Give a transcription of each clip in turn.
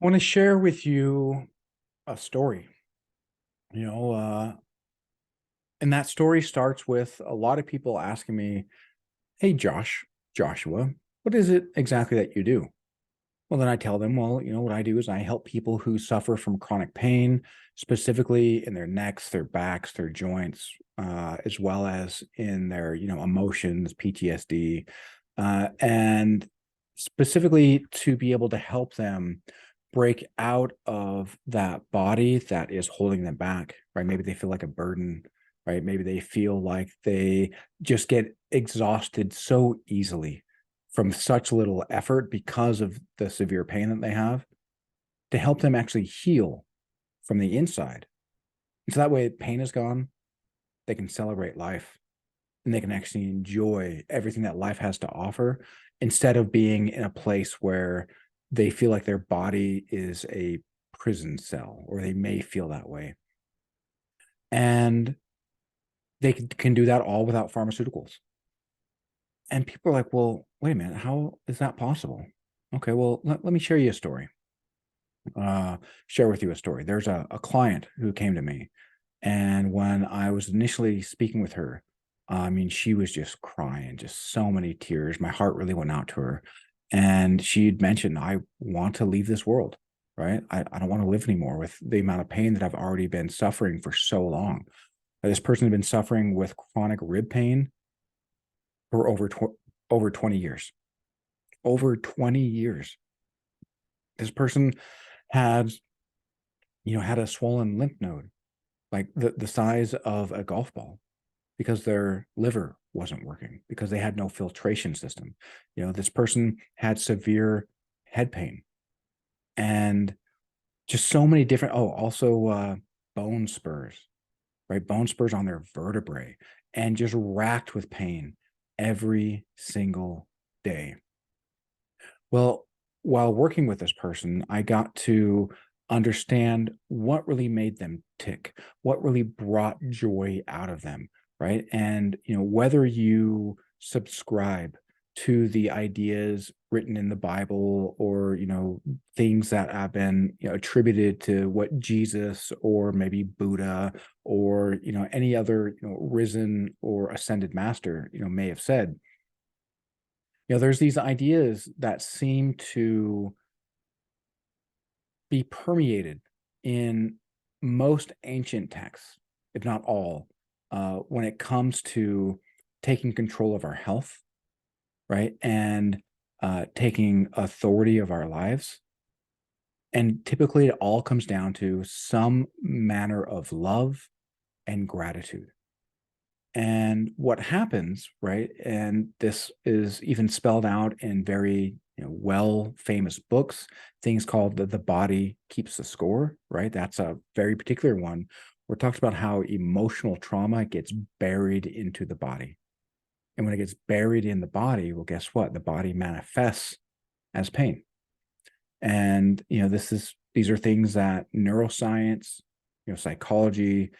I want to share with you a story, you know, and that story starts with a lot of people asking me, "Hey, Joshua, what is it exactly that you do?" Well, then I tell them, well, what I do is I help people who suffer from chronic pain, specifically in their necks, their backs, their joints, as well as in their, emotions, PTSD, and specifically to be able to help them break out of that body that is holding them back, right? Maybe they feel like a burden, right? Maybe they feel like they just get exhausted so easily from such little effort because of the severe pain that they have, to help them actually heal from the inside. And so that way pain is gone, they can celebrate life and they can actually enjoy everything that life has to offer instead of being in a place where they feel like their body is a prison cell, or they may feel that way. And they can do that all without pharmaceuticals. And people are like, well, wait a minute, how is that possible? Okay, well, let me share you a story. uh, share with you a story. There's a client who came to me, and when I was initially speaking with her, I mean, she was just crying, just so many tears. My heart really went out to her. And she'd mentioned, I want to leave this world, right? I don't want to live anymore with the amount of pain that I've already been suffering for so long. This person had been suffering with chronic rib pain for over 20 years. Over 20 years. This person had, had a swollen lymph node like the size of a golf ball, because their liver wasn't working, because they had no filtration system. This person had severe head pain, and just so many different, also bone spurs, right? Bone spurs on their vertebrae, and just racked with pain every single day. Well, while working with this person, I got to understand what really made them tick, what really brought joy out of them, right? And, whether you subscribe to the ideas written in the Bible, or, things that have been, attributed to what Jesus or maybe Buddha or, any other, risen or ascended master, may have said. There's these ideas that seem to be permeated in most ancient texts, if not all, when it comes to taking control of our health, right? And taking authority of our lives. And typically, it all comes down to some manner of love and gratitude. And what happens, right? And this is even spelled out in very, well famous books, things called the body keeps the score, right? That's a very particular one where it talks about how emotional trauma gets buried into the body. And when it gets buried in the body, well, guess what? The body manifests as pain. And these are things that neuroscience, psychology,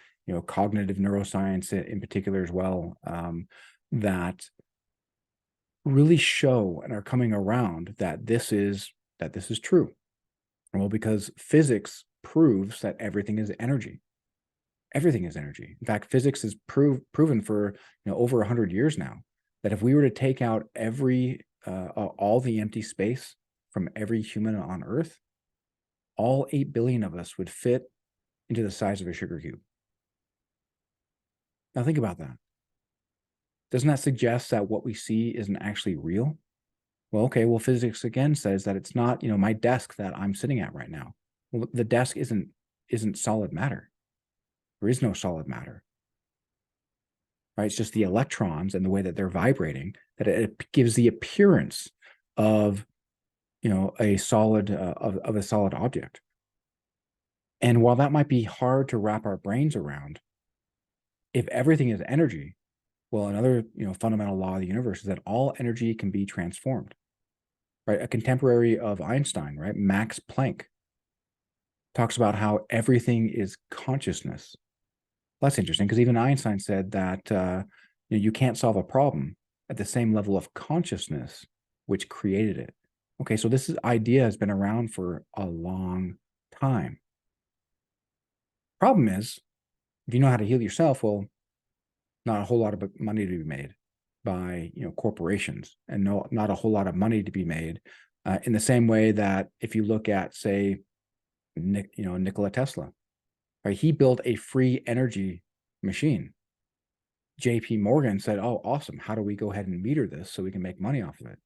cognitive neuroscience in particular as well, that really show and are coming around that this is true. Well, because physics proves that everything is energy. Everything is energy. In fact, physics is proven for over 100 years now, that if we were to take out all the empty space from every human on Earth, all 8 billion of us would fit into the size of a sugar cube. Now think about that. Doesn't that suggest that what we see isn't actually real? Well, okay, well, physics again says that it's not, my desk that I'm sitting at right now. Well, the desk isn't solid matter. There is no solid matter, right? It's just the electrons and the way that they're vibrating that it gives the appearance of, a solid of a solid object. And while that might be hard to wrap our brains around, if everything is energy, well, another, fundamental law of the universe is that all energy can be transformed, right? A contemporary of Einstein, right, Max Planck, talks about how everything is consciousness. Well, that's interesting, because even Einstein said that you can't solve a problem at the same level of consciousness which created it. Okay, so this idea has been around for a long time. Problem is, if you know how to heal yourself, well, not a whole lot of money to be made by corporations, and not a whole lot of money to be made in the same way that if you look at, say, Nikola Tesla, right? He built a free energy machine. JP Morgan said, "Oh, awesome. How do we go ahead and meter this so we can make money off of it?"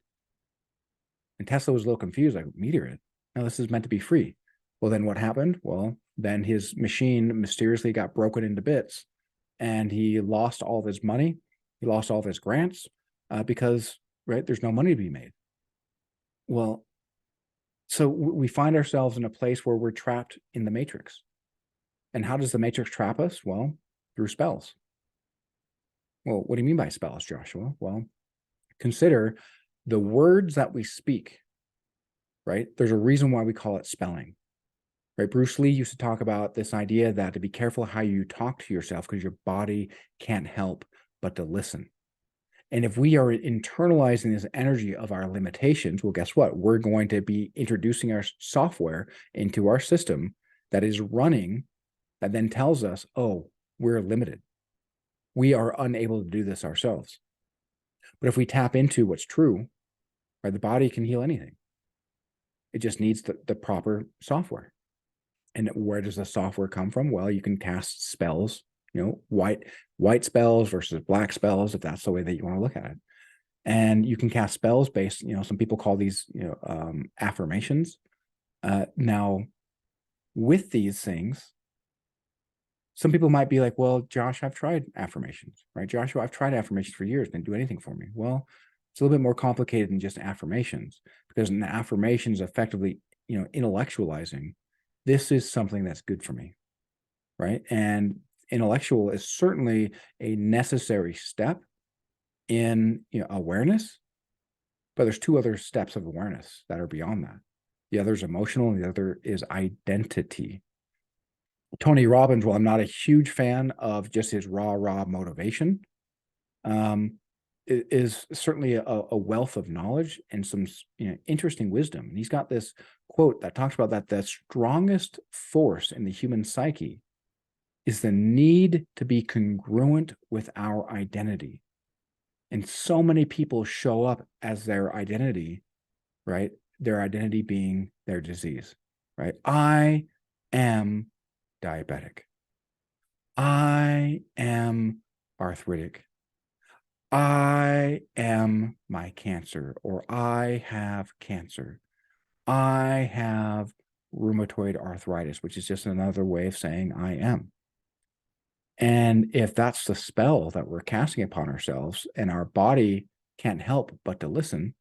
And Tesla was a little confused, like, meter it? No, this is meant to be free. Well, then what happened? Well, then his machine mysteriously got broken into bits and he lost all of his money. He lost all of his grants because, right, there's no money to be made. Well, so we find ourselves in a place where we're trapped in the matrix. And how does the matrix trap us? Well, through spells. Well, what do you mean by spells, Joshua? Well, consider the words that we speak, right? There's a reason why we call it spelling, right? Bruce Lee used to talk about this idea that to be careful how you talk to yourself because your body can't help but to listen. And if we are internalizing this energy of our limitations, well, guess what? We're going to be introducing our software into our system that is running, that then tells us, oh, we're limited. We are unable to do this ourselves. But if we tap into what's true, right, the body can heal anything. It just needs the proper software. And where does the software come from? Well, you can cast spells, white spells versus black spells, if that's the way that you want to look at it. And you can cast spells based, some people call these, affirmations. Now, with these things, some people might be like, well, Josh, I've tried affirmations, right? Joshua, I've tried affirmations for years, didn't do anything for me. Well, it's a little bit more complicated than just affirmations, because an affirmation is effectively, intellectualizing, this is something that's good for me, right? And intellectual is certainly a necessary step in awareness, but there's two other steps of awareness that are beyond that. The other is emotional, and the other is identity. Tony Robbins, while I'm not a huge fan of just his raw motivation, is certainly a wealth of knowledge and some interesting wisdom. And he's got this quote that talks about that the strongest force in the human psyche is the need to be congruent with our identity. And so many people show up as their identity, right? Their identity being their disease, right? I am diabetic. I am arthritic. I am my cancer, or I have cancer. I have rheumatoid arthritis, which is just another way of saying I am. And if that's the spell that we're casting upon ourselves and our body can't help but to listen,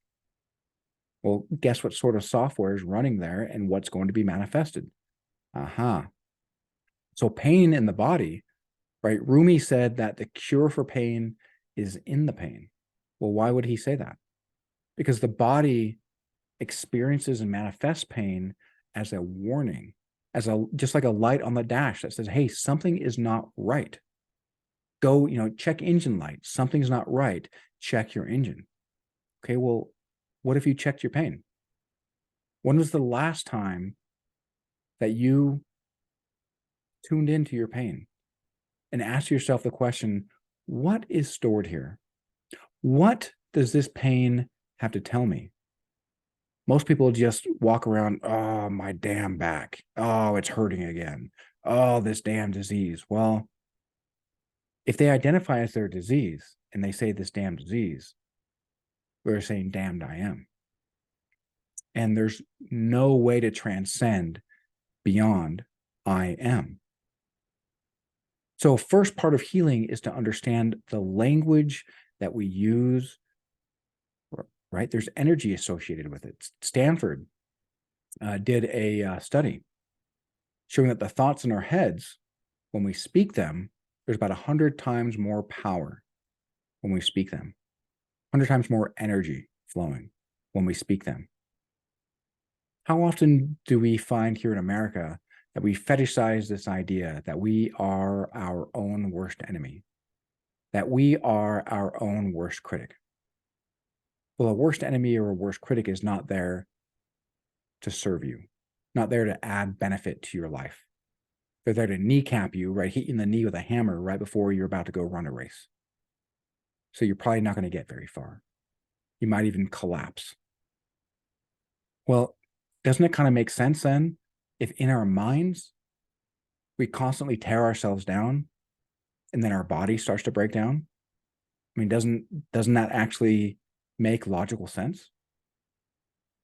well, guess what sort of software is running there and what's going to be manifested? Aha. So pain in the body, right? Rumi said that the cure for pain is in the pain. Well, why would he say that? Because the body experiences and manifests pain as a warning, as just like a light on the dash that says, hey, something is not right. Go, check engine light. Something's not right. Check your engine. Okay, well, what if you checked your pain? When was the last time that you tuned into your pain and asked yourself the question, what is stored here? What does this pain have to tell me? Most people just walk around, oh, my damn back. Oh, it's hurting again. Oh, this damn disease. Well, if they identify as their disease and they say this damn disease, they're saying, damned I am. And there's no way to transcend beyond I am. So first part of healing is to understand the language that we use, right? There's energy associated with it. Stanford did a study showing that the thoughts in our heads, when we speak them, there's about 100 times more power when we speak them, 100 times more energy flowing when we speak them. How often do we find here in America that we fetishize this idea that we are our own worst enemy, that we are our own worst critic? Well, a worst enemy or a worst critic is not there to serve you, not there to add benefit to your life. They're there to kneecap you, right? Hit you in the knee with a hammer right before you're about to go run a race. So you're probably not going to get very far. You might even collapse. Well, doesn't it kind of make sense then if in our minds we constantly tear ourselves down and then our body starts to break down? I mean, doesn't that actually make logical sense?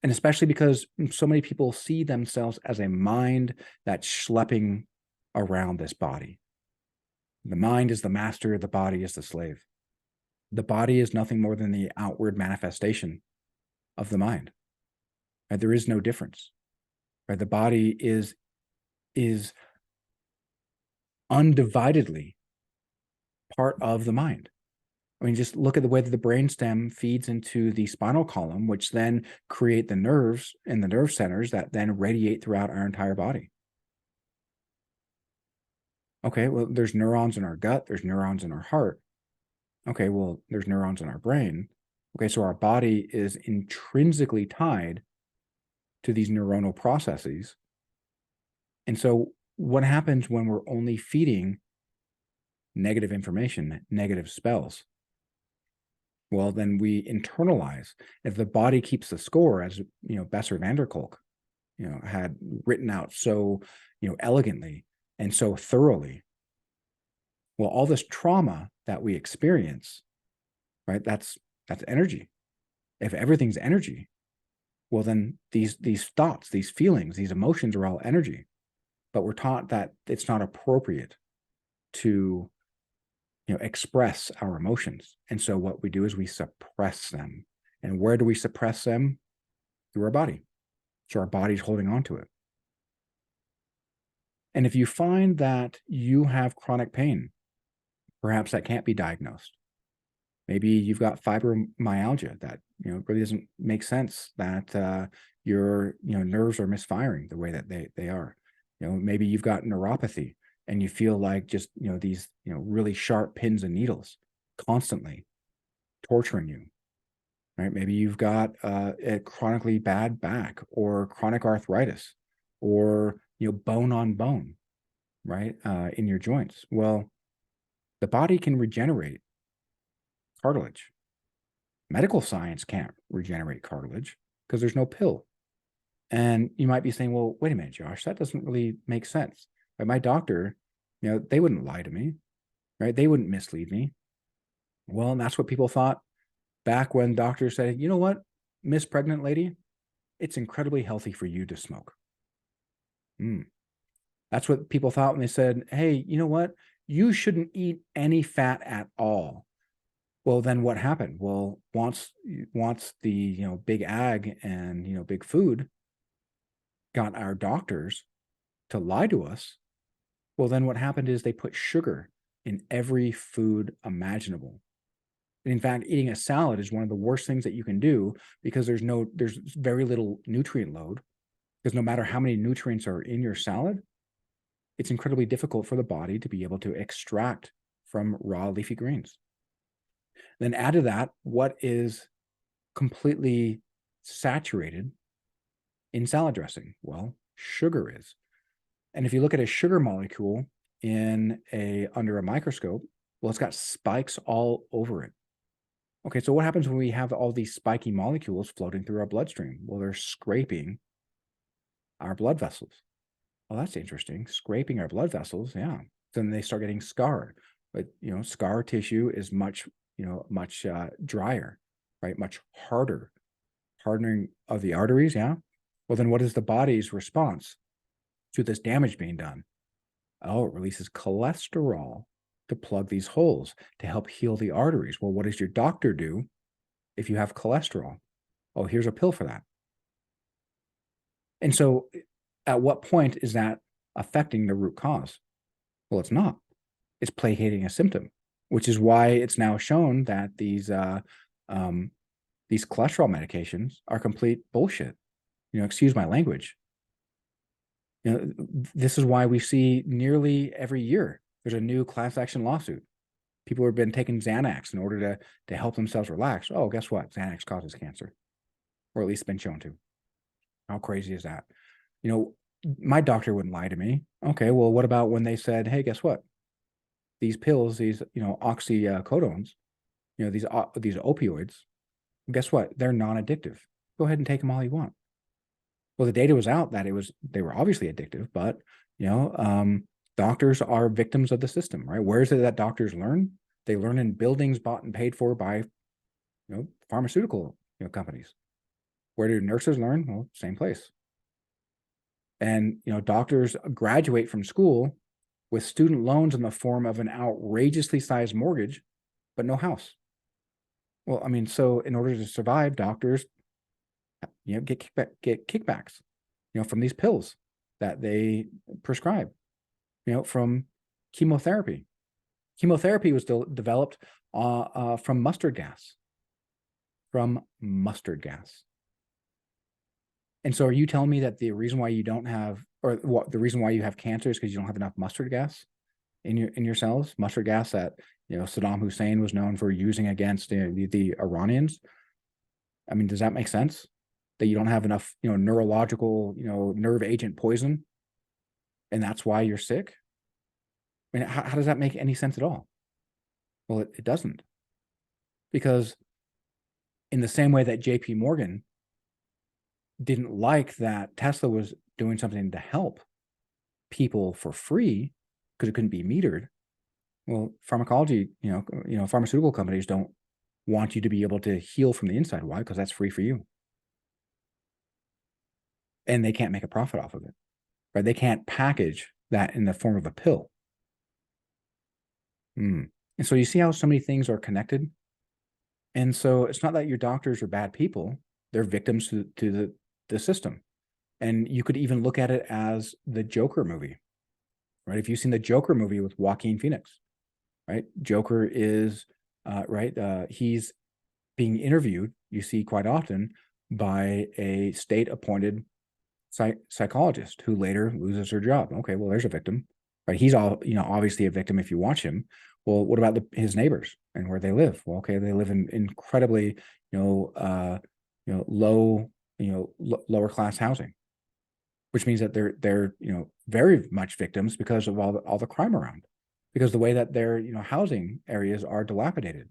And especially because so many people see themselves as a mind that's schlepping around this body. The mind is the master, the body is the slave. The body is nothing more than the outward manifestation of the mind. Right? There is no difference. Right? The body is undividedly part of the mind. I mean, just look at the way that the brainstem feeds into the spinal column, which then create the nerves and the nerve centers that then radiate throughout our entire body. Okay, well, there's neurons in our gut, there's neurons in our heart. Okay, well, there's neurons in our brain. Okay, so our body is intrinsically tied to these neuronal processes. And so what happens when we're only feeding negative information, negative spells? Well, then we internalize. If the body keeps the score, as Besser van der Kolk, had written out so, elegantly and so thoroughly. Well, all this trauma that we experience, right? That's energy. If everything's energy, well, then these thoughts, these feelings, these emotions are all energy. But we're taught that it's not appropriate to express our emotions. And so what we do is we suppress them. And where do we suppress them? Through our body. So our body's holding on to it. And if you find that you have chronic pain, perhaps that can't be diagnosed. Maybe you've got fibromyalgia that really doesn't make sense, that your nerves are misfiring the way that they are. Maybe you've got neuropathy and you feel like just these really sharp pins and needles constantly torturing you. Right? Maybe you've got a chronically bad back or chronic arthritis or bone on bone, right, in your joints. Well, the body can regenerate cartilage. Medical science can't regenerate cartilage because there's no pill. And you might be saying, well, wait a minute, Josh, that doesn't really make sense. Like my doctor, they wouldn't lie to me, right? They wouldn't mislead me. Well, and that's what people thought back when doctors said, you know what, Miss Pregnant Lady, it's incredibly healthy for you to smoke. That's what people thought when they said, hey, you know what, you shouldn't eat any fat at all. Well, then what happened? Well, once the big ag and big food got our doctors to lie to us, well, then what happened is they put sugar in every food imaginable. And in fact, eating a salad is one of the worst things that you can do because there's very little nutrient load. Because no matter how many nutrients are in your salad, it's incredibly difficult for the body to be able to extract from raw leafy greens. Then add to that what is completely saturated in salad dressing. Well, sugar is. And if you look at a sugar molecule under a microscope, well, it's got spikes all over it. Okay, so what happens when we have all these spiky molecules floating through our bloodstream? Well, they're scraping our blood vessels. Well, that's interesting. Scraping our blood vessels, yeah. Then they start getting scarred. But scar tissue is much drier, right? Much harder. Hardening of the arteries, yeah. Well, then what is the body's response to this damage being done? Oh, it releases cholesterol to plug these holes to help heal the arteries. Well, what does your doctor do if you have cholesterol? Oh, here's a pill for that. And so at what point is that affecting the root cause? Well, it's not. It's placating a symptom, which is why it's now shown that these cholesterol medications are complete bullshit. Excuse my language. This is why we see nearly every year there's a new class action lawsuit. People have been taking Xanax in order to help themselves relax. Oh, guess what? Xanax causes cancer, or at least been shown to. How crazy is that? You know, my doctor wouldn't lie to me. Okay, well, what about when they said, hey, guess what? These pills, these, oxycodones, these opioids, guess what? They're non-addictive. Go ahead and take them all you want. Well, the data was out that they were obviously addictive, but you know, doctors are victims of the system, right? Where is it that doctors learn? They learn in buildings bought and paid for by pharmaceutical companies. Where do nurses learn? Well, same place. And doctors graduate from school with student loans in the form of an outrageously sized mortgage, but no house. Well, I mean, so in order to survive, doctors get kickbacks, from these pills that they prescribe, from chemotherapy. Chemotherapy was developed from mustard gas. From mustard gas. And so, are you telling me that the reason why you don't have, or what the reason why you have cancer is because you don't have enough mustard gas in your cells? Mustard gas that Saddam Hussein was known for using against the Iranians. I mean, does that make sense? That you don't have enough, neurological, nerve agent poison, and that's why you're sick? I mean, how does that make any sense at all? Well, it doesn't. Because in the same way that JP Morgan didn't like that Tesla was doing something to help people for free because it couldn't be metered. Well, pharmacology, pharmaceutical companies don't want you to be able to heal from the inside. Why? Because that's free for you. And they can't make a profit off of it, right? They can't package that in the form of a pill. And so you see how so many things are connected. And so it's not that your doctors are bad people. They're victims to the system. And you could even look at it as the Joker movie, right? If you've seen the Joker movie with Joaquin Phoenix, right? Joker is, he's being interviewed, you see quite often, by a state-appointed psychologist who later loses her job. Okay, well, there's a victim, right? He's obviously a victim if you watch him. Well, what about his neighbors and where they live? Well, okay, they live in incredibly, low, lower class housing, which means that they're very much victims because of all the crime around, because the way that their housing areas are dilapidated.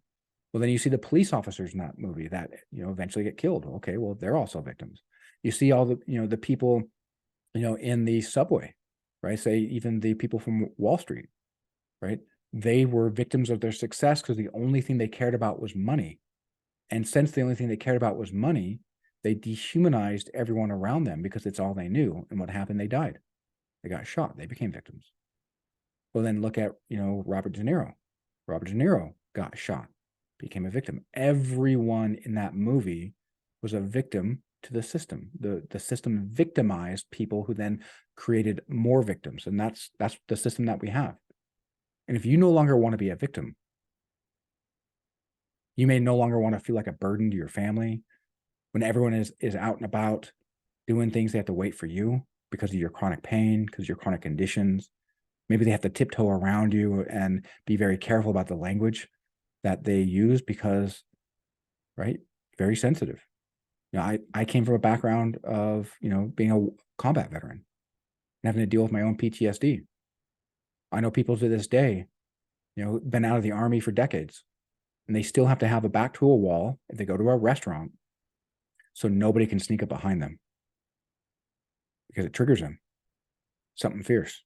Well, then you see the police officers in that movie that eventually get killed. Okay, well, they're also victims. You see all the the people in the subway, right? Say even the people from Wall Street, right? They were victims of their success because the only thing they cared about was money. And since the only thing they cared about was money, they dehumanized everyone around them because it's all they knew. And what happened? They died. They got shot. They became victims. Well, then look at Robert De Niro. Robert De Niro got shot, became a victim. Everyone in that movie was a victim to the system. The system victimized people who then created more victims. And that's the system that we have. And if you no longer want to be a victim, you may no longer want to feel like a burden to your family. When everyone is out and about doing things, they have to wait for you because of your chronic pain, because of your chronic conditions. Maybe they have to tiptoe around you and be very careful about the language that they use because, right, very sensitive. I came from a background of, being a combat veteran and having to deal with my own PTSD. I know people to this day, been out of the Army for decades, and they still have to have a back to a wall if they go to a restaurant so nobody can sneak up behind them because it triggers them. Something fierce.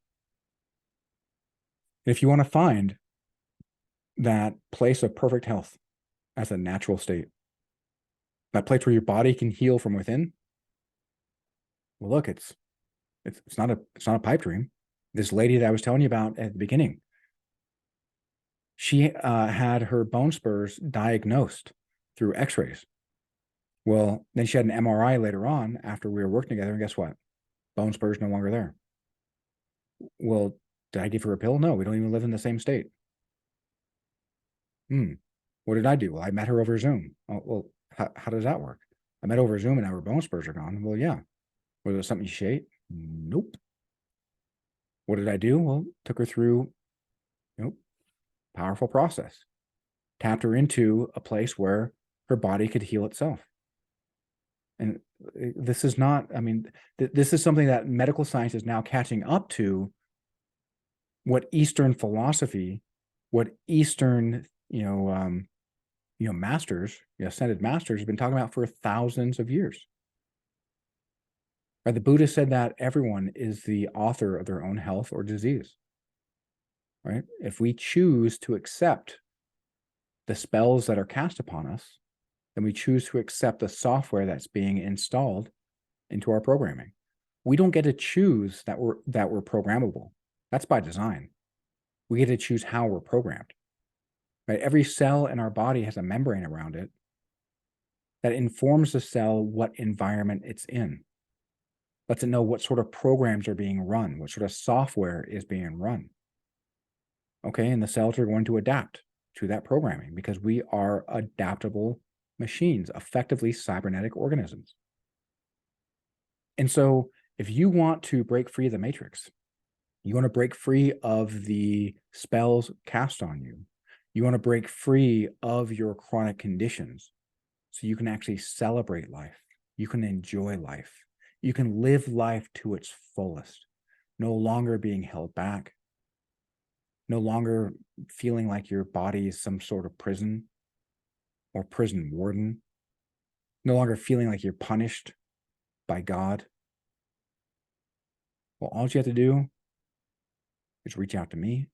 And if you want to find that place of perfect health as a natural state, that place where your body can heal from within, well, look, it's not a pipe dream. This lady that I was telling you about at the beginning, she had her bone spurs diagnosed through X-rays. Well, then she had an MRI later on after we were working together, and guess what? Bone spurs no longer there. Well, did I give her a pill? No, we don't even live in the same state. What did I do? Well, I met her over Zoom. Oh, well, how does that work? I met over Zoom and now her bone spurs are gone. Well, yeah. Was it something she ate? Nope. What did I do? Well, took her through, powerful process. Tapped her into a place where her body could heal itself. And this is not, I mean, this is something that medical science is now catching up to what Eastern philosophy, what Eastern, masters, ascended masters have been talking about for thousands of years. Right? The Buddha said that everyone is the author of their own health or disease. Right? If we choose to accept the spells that are cast upon us, then we choose to accept the software that's being installed into our programming. We don't get to choose that we're programmable. That's by design. We get to choose how we're programmed. Right? Every cell in our body has a membrane around it that informs the cell what environment it's in. Lets it know what sort of programs are being run, what sort of software is being run. Okay, and the cells are going to adapt to that programming because we are adaptable machines, effectively cybernetic organisms. And so if you want to break free of the matrix, you want to break free of the spells cast on you, you want to break free of your chronic conditions so you can actually celebrate life, you can enjoy life, you can live life to its fullest, no longer being held back, no longer feeling like your body is some sort of prison or prison warden, no longer feeling like you're punished by God. Well, all you have to do is reach out to me.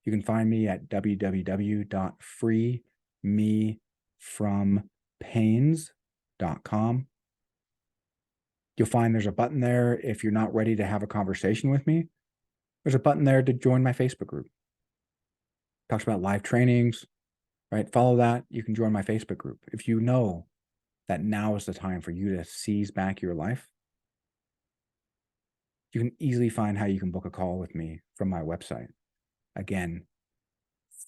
You can find me at www.freemefrompains.com. You'll find there's a button there if you're not ready to have a conversation with me. There's a button there to join my Facebook group. Talks about live trainings, right? Follow that. You can join my Facebook group. If you know that now is the time for you to seize back your life, you can easily find how you can book a call with me from my website. Again,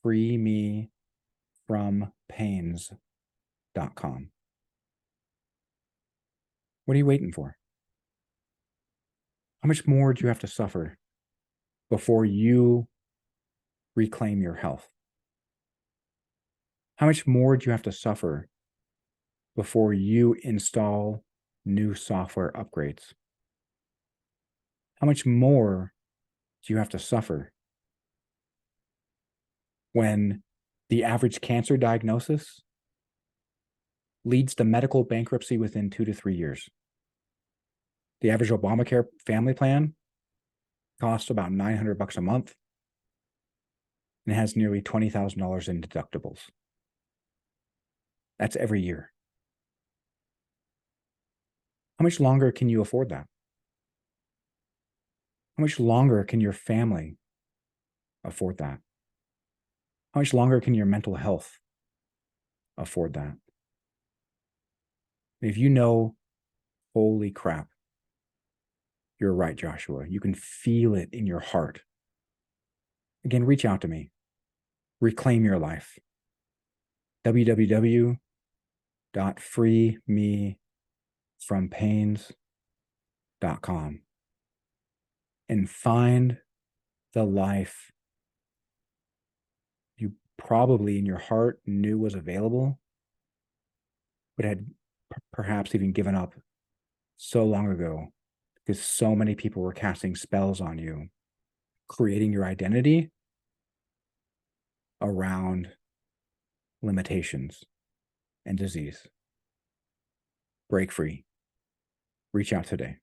freemefrompains.com. What are you waiting for? How much more do you have to suffer before you reclaim your health? How much more do you have to suffer before you install new software upgrades? How much more do you have to suffer when the average cancer diagnosis leads to medical bankruptcy within 2 to 3 years? The average Obamacare family plan costs about $900 a month and has nearly $20,000 in deductibles. That's every year. How much longer can you afford that? How much longer can your family afford that? How much longer can your mental health afford that? If you know, holy crap, you're right, Joshua, you can feel it in your heart. Again, reach out to me. Reclaim your life. www.freemefrompains.com and find the life you probably in your heart knew was available, but had perhaps even given up so long ago because so many people were casting spells on you, creating your identity around limitations and disease. Break free. Reach out today.